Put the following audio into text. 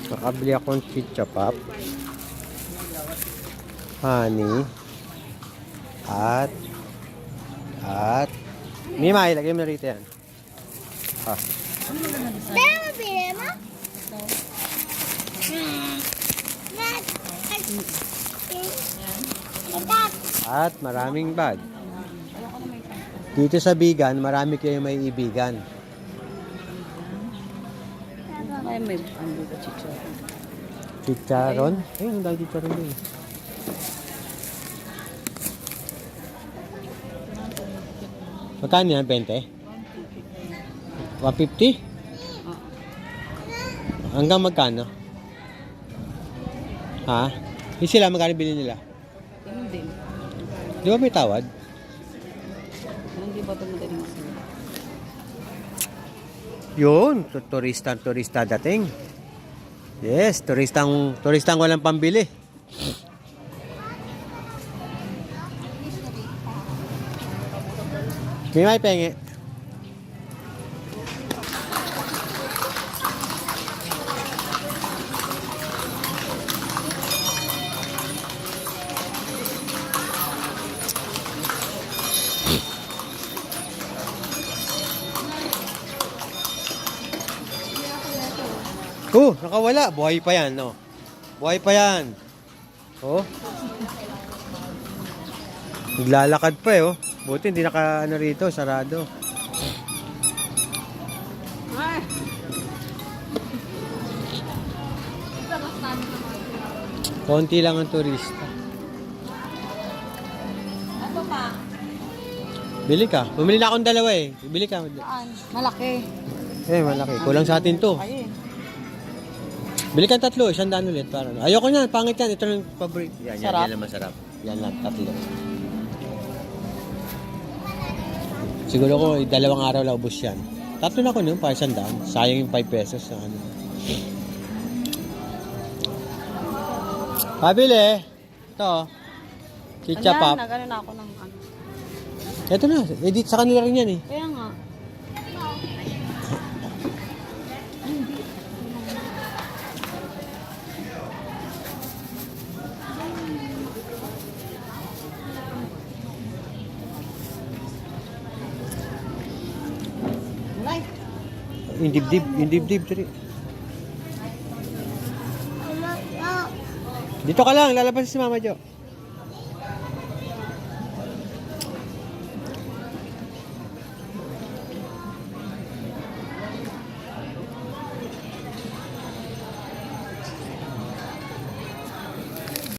Nakabili akong chicha-pop, honey, at Mima, ilagay mo rito yan. Pero mabili mo? At maraming bag. Dito sa Bigan, marami kayo may ibigan. Ay, may ano ba chicharon? Chicharon? Ayun, dahil chicharon din. Magkano yan? 20? 150? Hanggang magkano? Ha? Yung sila, magkano bilhin nila? Ganun din. Di ba may tawad? Hindi ba ito madaling masaya? Yun, turista dating. Yes, turistang walang pambili. May penge. Nakawala. Buhay pa yan, no? Buhay pa yan. Oh. Naglalakad pa, eh, oh. Buti hindi naka, rito, sarado. Konti lang ang turista. Ano pa? Bili ka. Bumili na akong dalawa, eh. Bili ka. Malaki. Malaki. Kulang sa atin to. Ay, Bili ka 3, 100 ulit. Para, ayoko na, pangit yan. Ito lang paborito. Yan, Sarap. yan lang masarap. Yan lang, 3. Siguro ko, 2 araw lang ubos yan. 3 na ko nun, para 100. Sayang yung 5 pesos. Ano. Pabili. Ito. Chicha pop. Nagano na ako ng ano. Ito na, edit sa kanila rin yan, eh. Kaya nga. Yung dibdib, sorry. Dito ka lang, lalabas si Mama Jo.